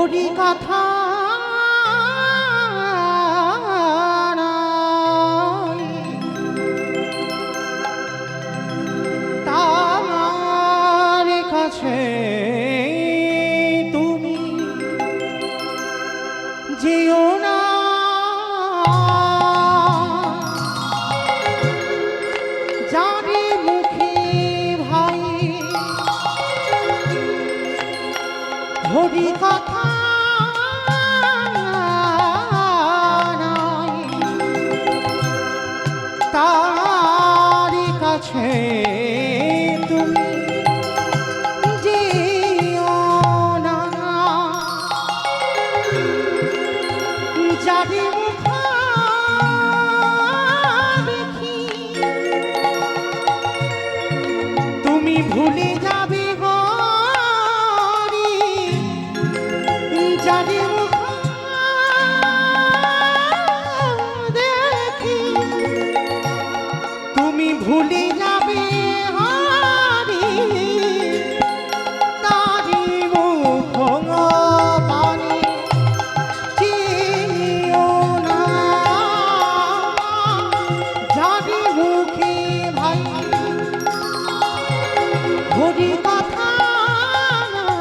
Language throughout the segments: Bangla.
হরি কথা তার কাছে তুমি যেও না, জানি মুখে ভাই হরি কথা নাই, তার কাছে তুমি যেও না, জানি মুখ দেখি তুমি ভুলে যাবে হরি, জানি মুখ দেখি তুমি ভুলে যাবে হরি, তারি মুখ পানে চেয়েও না, জানি মুখে ভাই হরি কথা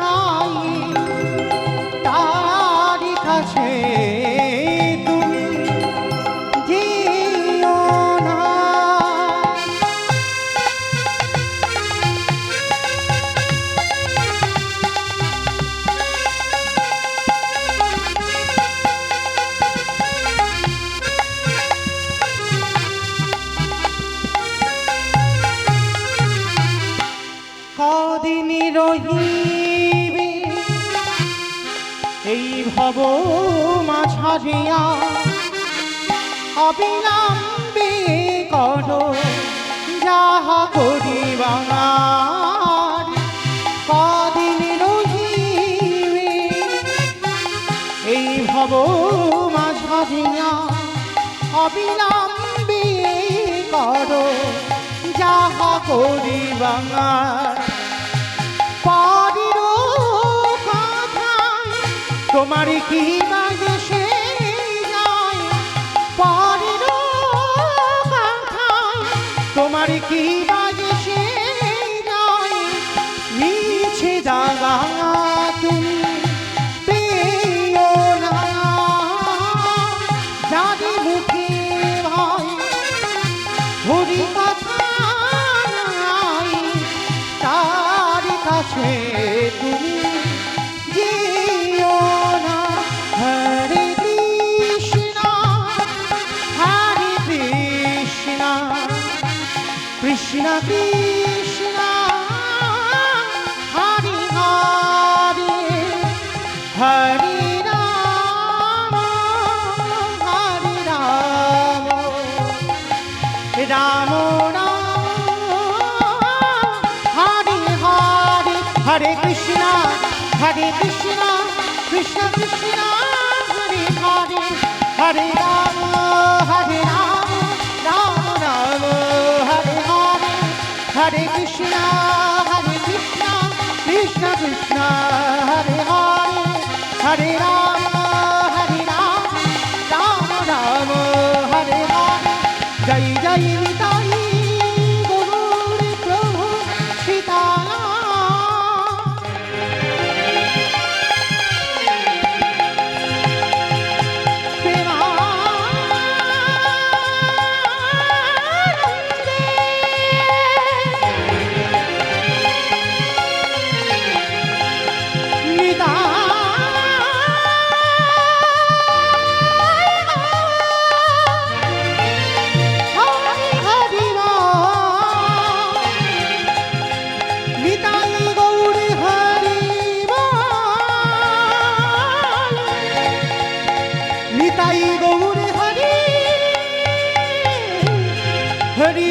নাই, তার কাছে তুমি যেও না। কদিন রহিবে এই ভব মাঝারিয়া, অবিলম্বে করো যাহা করিবার। কদিন রহিবে এই ভব মাঝারিয়া, অবিলম্বে করো যাহা করিবার। পরের কথায় তোমার কি বাজে যায়, পরের কথায় তোমার কি বাজে যায়, মিছে দাগা তুমি পেও না, জানি মুখে ভাই হরি কথা নাই, তার কাছে তুমি যেও না। হরে কৃষ্ণ হরে কৃষ্ণ কৃষ্ণ কৃষ্ণ হরে হরে, হরে রাম হরে রাম, রাম হরে কৃষ্ণ কৃষ্ণ কৃষ্ণ হরে হরে, হরে রাম রাম রাম হরে হরে, হরে কৃষ্ণ কৃষ্ণ কৃষ্ণ হরে হরে, হরে রাম রাম রাম হরে হরে। জয় জয় নিতাই গৌর প্রভু সীতারাম। নিতাই গৌর হরি হরি।